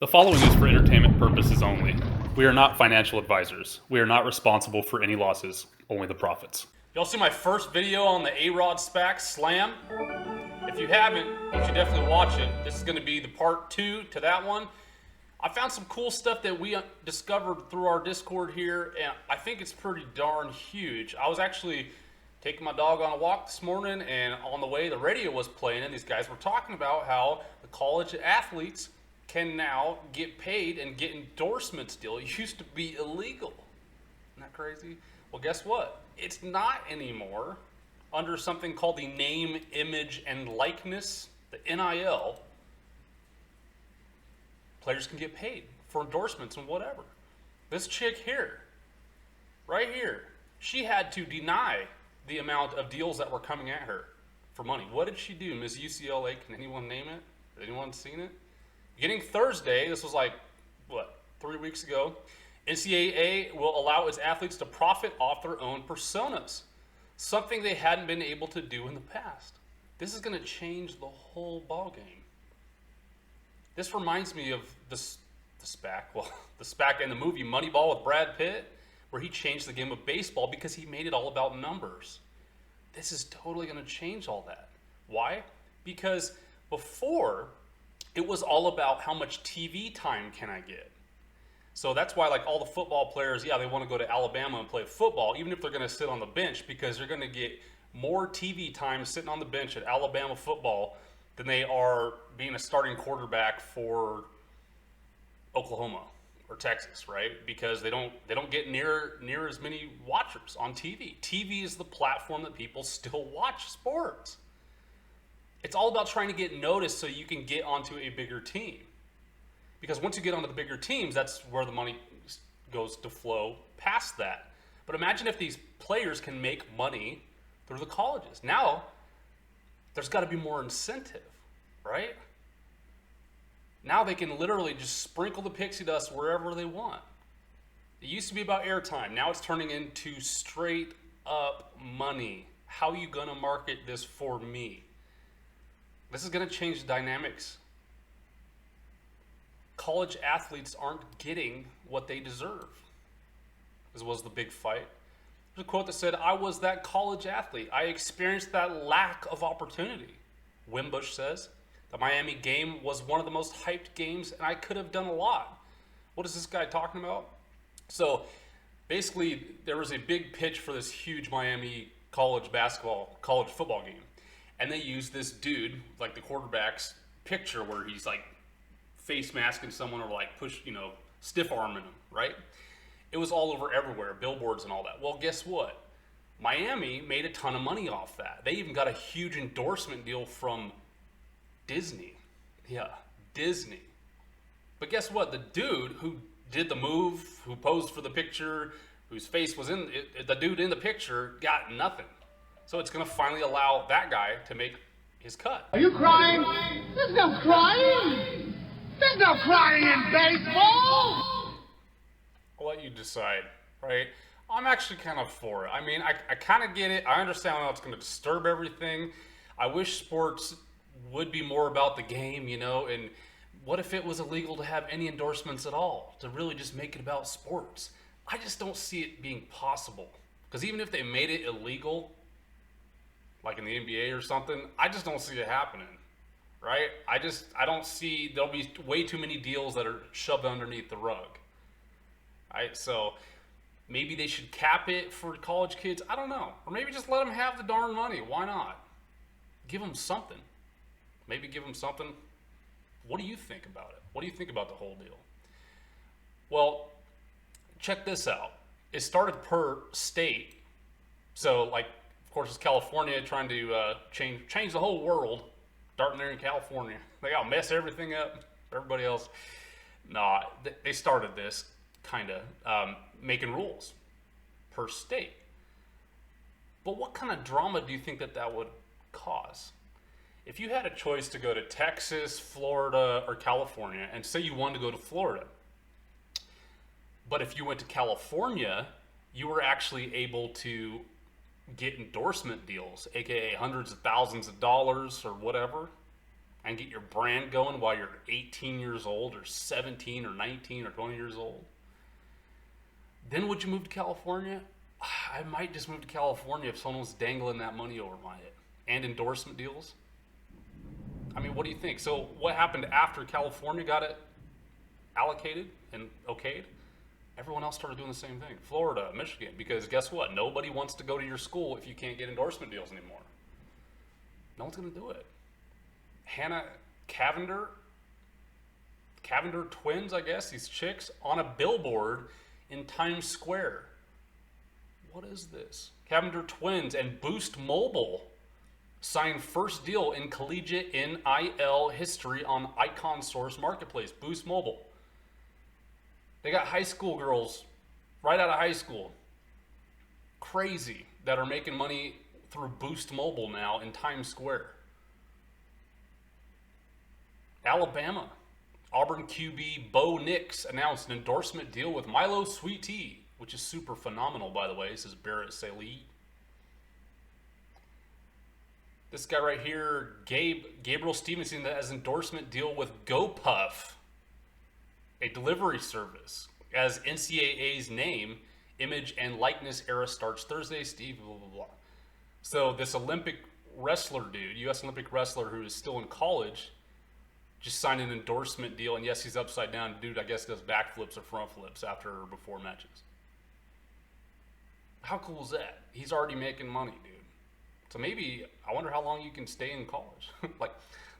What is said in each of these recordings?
The following is for entertainment purposes only. We are not financial advisors. We are not responsible for any losses, only the profits. Y'all see my first video on the A-Rod SPAC Slam? If you haven't, you should definitely watch it. This is going to be the part 2 to that one. I found some cool stuff that we discovered through our Discord here, and I think it's pretty darn huge. I was actually taking my dog on a walk this morning, and on the way the radio was playing, and these guys were talking about how the college athletes can now get paid and get endorsements deal. It used to be illegal. Isn't that crazy? Well, guess what? It's not anymore. Under something called the name, image, and likeness, the NIL, players can get paid for endorsements and whatever. This chick here, right here, she had to deny the amount of deals that were coming at her for money. What did she do? Miss UCLA, can anyone name it? Has anyone seen it? Beginning Thursday, this was like, 3 weeks ago, NCAA will allow its athletes to profit off their own personas, something they hadn't been able to do in the past. This is going to change the whole ballgame. This reminds me of the SPAC, the SPAC in the movie Moneyball with Brad Pitt, where he changed the game of baseball because he made it all about numbers. This is totally going to change all that. Why? Because before, it was all about how much TV time can I get. So that's why like all the football players, they want to go to Alabama and play football, even if they're going to sit on the bench, because they're going to get more TV time sitting on the bench at Alabama football than they are being a starting quarterback for Oklahoma or Texas, right? Because they don't get near as many watchers on TV. TV is the platform that people still watch sports. It's all about trying to get noticed so you can get onto a bigger team. Because once you get onto the bigger teams, that's where the money goes to flow past that. But imagine if these players can make money through the colleges. Now, there's got to be more incentive, right? Now they can literally just sprinkle the pixie dust wherever they want. It used to be about airtime. Now it's turning into straight up money. How are you going to market this for me? This is going to change the dynamics. College athletes aren't getting what they deserve. This was the big fight. There's a quote that said, "I was that college athlete. I experienced that lack of opportunity." Wimbush says, "The Miami game was one of the most hyped games, and I could have done a lot." What is this guy talking about? So basically, there was a big pitch for this huge Miami college football game. And they used this dude, like the quarterback's picture, where he's like face masking someone or like stiff arming them, right? It was all over everywhere, billboards and all that. Well, guess what? Miami made a ton of money off that. They even got a huge endorsement deal from Disney. Yeah, Disney. But guess what? The dude who did the move, who posed for the picture, whose face was in it, the dude in the picture got nothing. So it's going to finally allow that guy to make his cut. Are you crying? There's no crying. There's no crying in baseball. I'll let you decide, right? I'm actually kind of for it. I mean, I kind of get it. I understand how it's going to disturb everything. I wish sports would be more about the game, and what if it was illegal to have any endorsements at all, to really just make it about sports? I just don't see it being possible. Because even if they made it illegal, like in the NBA or something, I just don't see it happening, right? I don't see, there'll be way too many deals that are shoved underneath the rug, right? So maybe they should cap it for college kids. I don't know. Or maybe just let them have the darn money. Why not? Give them something. Maybe give them something. What do you think about it? What do you think about the whole deal? Well, check this out. It started per state. So like, of course, it's California trying to change the whole world, starting there in California. They got to mess everything up for everybody else. Nah, they started this kind of making rules per state. But what kind of drama do you think that would cause? If you had a choice to go to Texas, Florida, or California, and say you wanted to go to Florida, but if you went to California, you were actually able to get endorsement deals, aka hundreds of thousands of dollars or whatever, and get your brand going while you're 18 years old or 17 or 19 or 20 years old. Then would you move to California? I might just move to California if someone was dangling that money over my head. And endorsement deals. I mean, what do you think? So what happened after California got it allocated and okayed? Everyone else started doing the same thing. Florida, Michigan, because guess what? Nobody wants to go to your school if you can't get endorsement deals anymore. No one's going to do it. Hannah Cavender twins, I guess, these chicks, on a billboard in Times Square. What is this? Cavender twins and Boost Mobile signed first deal in collegiate NIL history on Icon Source Marketplace. Boost Mobile. They got high school girls right out of high school, crazy, that are making money through Boost Mobile now in Times Square. Alabama. Auburn QB Bo Nix announced an endorsement deal with Milo Sweet Tea, which is super phenomenal, by the way. This is Barrett Saleh. This guy right here, Gabriel Stevenson, that has endorsement deal with GoPuff, a delivery service, as NCAA's name, image, and likeness era starts Thursday. Steve, blah, blah, blah. So this Olympic wrestler dude, U.S. Olympic wrestler who is still in college, just signed an endorsement deal. And yes, he's upside down. Dude, I guess, does backflips or front flips after or before matches. How cool is that? He's already making money, dude. So maybe, I wonder how long you can stay in college. Like,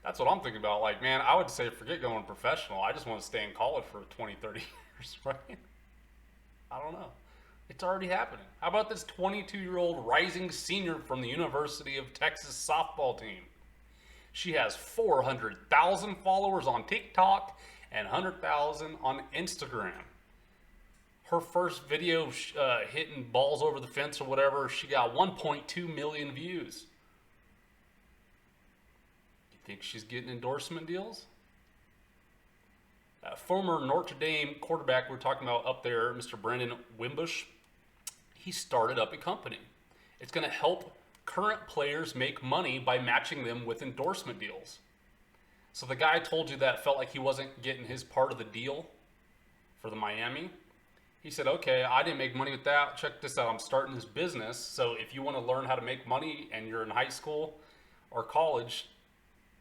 that's what I'm thinking about. Like, man, I would say forget going professional. I just want to stay in college for 20, 30 years, right? I don't know. It's already happening. How about this 22-year-old rising senior from the University of Texas softball team? She has 400,000 followers on TikTok and 100,000 on Instagram. Her first video hitting balls over the fence or whatever, she got 1.2 million views. You think she's getting endorsement deals? Former Notre Dame quarterback we were talking about up there, Mr. Brandon Wimbush, he started up a company. It's going to help current players make money by matching them with endorsement deals. So the guy I told you that felt like he wasn't getting his part of the deal for the Miami. He said, okay, I didn't make money with that. Check this out. I'm starting this business. So if you want to learn how to make money and you're in high school or college,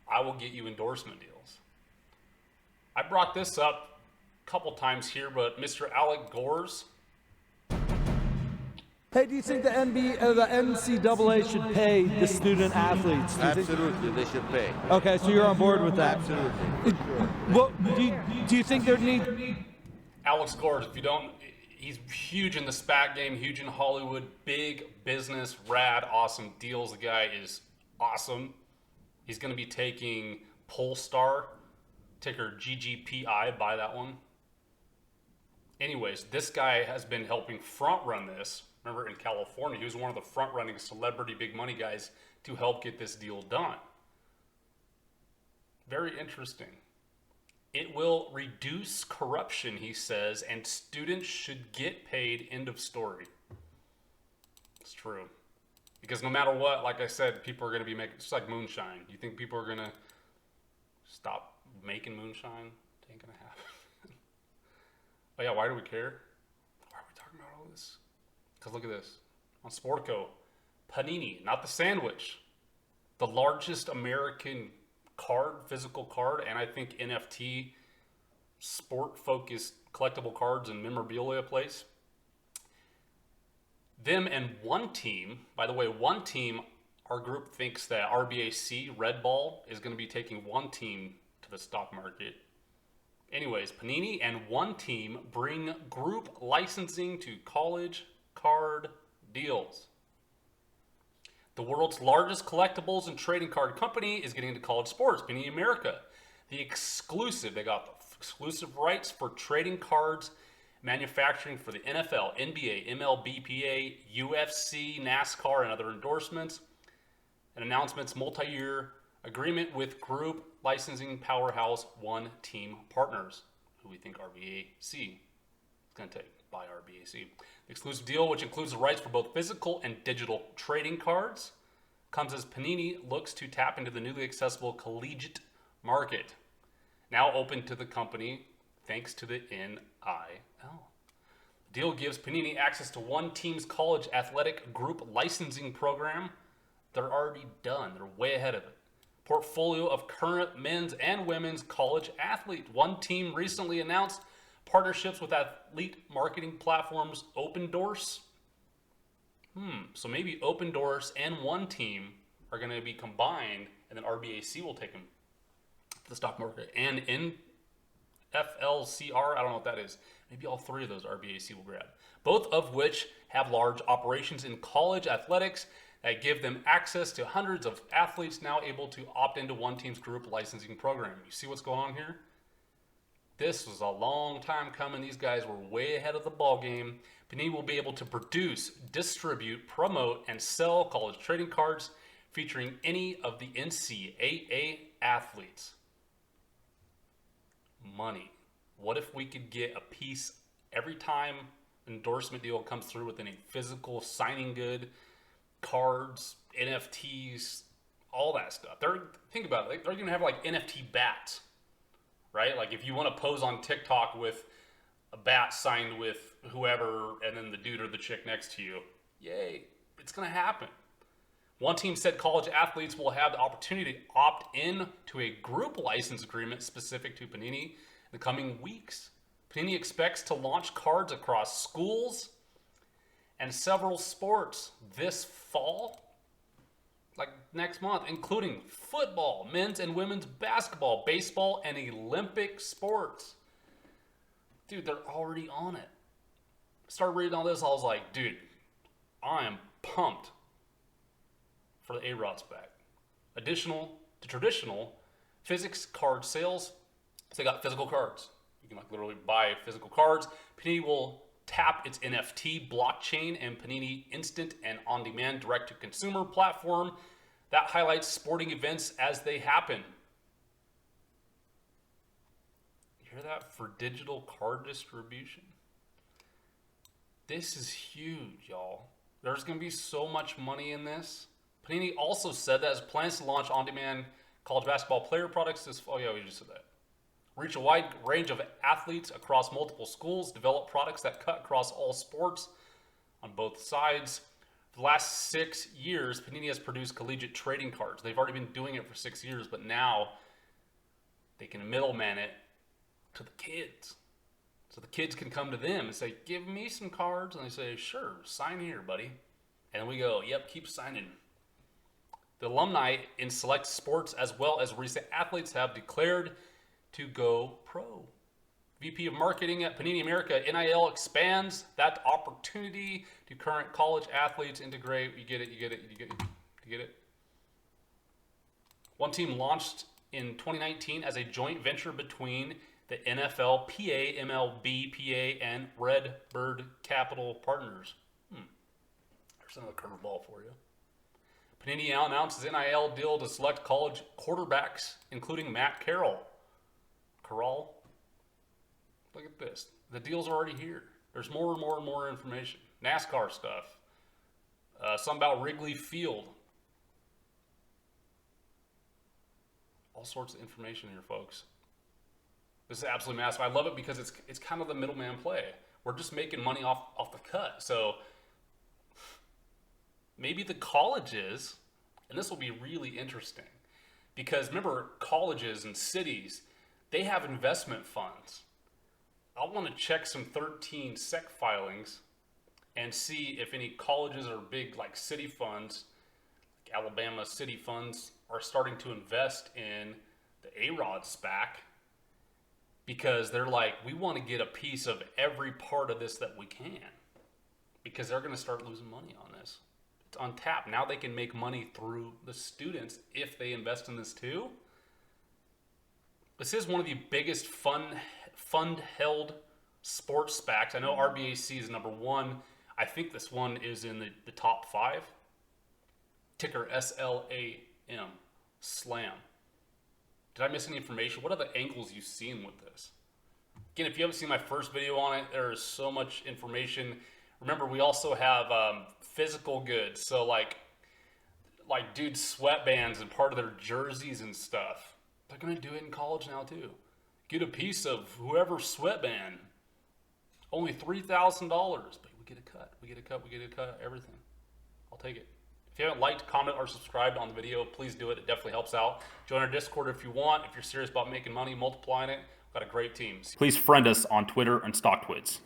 I will get you endorsement deals. I brought this up a couple times here, but Mr. Alec Gores. Hey, do you think the NCAA should pay the student athletes? Absolutely, they should pay. Okay, so you're on board with that. Absolutely. What do you think there need? Alex Gores, if you don't, he's huge in the SPAC game, huge in Hollywood, big business, rad, awesome deals. The guy is awesome. He's going to be taking Polestar, ticker GGPI, buy that one. Anyways, this guy has been helping front run this. Remember, in California, he was one of the front running celebrity big money guys to help get this deal done. Very interesting. It will reduce corruption, he says, and students should get paid. End of story. It's true. Because no matter what, like I said, people are going to be making, it's like moonshine. You think people are going to stop making moonshine? It ain't going to happen. Oh yeah, why do we care? Why are we talking about all this? Because look at this. On Sportico, Panini, not the sandwich, the largest American card, physical card, and I think NFT, sport-focused collectible cards and memorabilia place. Them and One Team, by the way, One Team, our group thinks that RBAC, Red Ball, is going to be taking One Team to the stock market. Anyways, Panini and One Team bring group licensing to college card deals. The world's largest collectibles and trading card company is getting into college sports, Panini America. They got the exclusive rights for trading cards manufacturing for the NFL, NBA, MLBPA, UFC, NASCAR, and other endorsements. And announcements, multi-year agreement with group licensing powerhouse One Team Partners, who we think RBAC is going to take by RBAC. The exclusive deal, which includes the rights for both physical and digital trading cards, comes as Panini looks to tap into the newly accessible collegiate market, now open to the company thanks to the NIL. The deal gives Panini access to one team's college athletic group licensing program. They're already done. They're way ahead of it. Portfolio of current men's and women's college athletes. One team recently announced partnerships with athlete marketing platforms OpenDoors. So maybe OpenDoors and one team are going to be combined, and then RBAC will take them to the stock market. And FLCR, I don't know what that is. Maybe all three of those RBAC will grab. Both of which have large operations in college athletics that give them access to hundreds of athletes now able to opt into one team's group licensing program. You see what's going on here? This was a long time coming. These guys were way ahead of the ball game. Panini will be able to produce, distribute, promote, and sell college trading cards featuring any of the NCAA athletes. Money. What if we could get a piece every time an endorsement deal comes through with any physical signing good, cards, NFTs, all that stuff? Think about it. They're going to have like NFT bats, right? Like if you want to pose on TikTok with a bat signed with whoever and then the dude or the chick next to you, yay, it's going to happen. One team said college athletes will have the opportunity to opt in to a group license agreement specific to Panini in the coming weeks. Panini expects to launch cards across schools and several sports this fall, like next month, including football, men's and women's basketball, baseball, and Olympic sports. Dude, they're already on it. Started reading all this, I was like, dude, I am pumped for the A-Rod SPAC. Additional to traditional physics card sales, so they got physical cards. You can like literally buy physical cards. Panini will tap its NFT blockchain and Panini Instant and on-demand direct-to-consumer platform that highlights sporting events as they happen. You hear that? For digital card distribution. This is huge, y'all. There's going to be so much money in this. Panini also said that it has plans to launch on-demand college basketball player products this fall. Oh yeah, we just said that. Reach a wide range of athletes across multiple schools, develop products that cut across all sports on both sides. For the last 6 years, Panini has produced collegiate trading cards. They've already been doing it for 6 years, but now they can middleman it to the kids. So the kids can come to them and say, give me some cards. And they say, sure, sign here, buddy. And we go, yep, keep signing. The alumni in select sports as well as recent athletes have declared to go pro. VP of Marketing at Panini America, NIL expands that opportunity to current college athletes. Integrate, you get it. One team launched in 2019 as a joint venture between the NFL, PA, MLB, PA, and Redbird Capital Partners. There's another curveball for you. Panini now announces NIL deal to select college quarterbacks, including Matt Carroll. Look at this. The deals are already here. There's more and more and more information. NASCAR stuff. Some about Wrigley Field. All sorts of information here, folks. This is absolutely massive. I love it because it's kind of the middleman play. We're just making money off the cut. So maybe the colleges, and this will be really interesting, because remember, colleges and cities, they have investment funds. I want to check some 13 SEC filings and see if any colleges or big like city funds, like Alabama city funds, are starting to invest in the A-Rod SPAC, because they're like, we want to get a piece of every part of this that we can, because they're going to start losing money on this. It's on tap. Now they can make money through the students if they invest in this too. This is one of the biggest fund-held sports SPACs. I know RBAC is number one. I think this one is in the top 5. Ticker SLAM. SLAM. Did I miss any information? What are the angles you've seen with this? Again, if you haven't seen my first video on it, there is so much information. Remember, we also have physical goods. So like dude sweatbands and part of their jerseys and stuff. They're going to do it in college now too. Get a piece of whoever's sweatband. Only $3,000, but we get a cut. We get a cut. We get a cut. Everything. I'll take it. If you haven't liked, comment, or subscribed on the video, please do it. It definitely helps out. Join our Discord if you want. If you're serious about making money, multiplying it, we've got a great team. Please friend us on Twitter and StockTwits.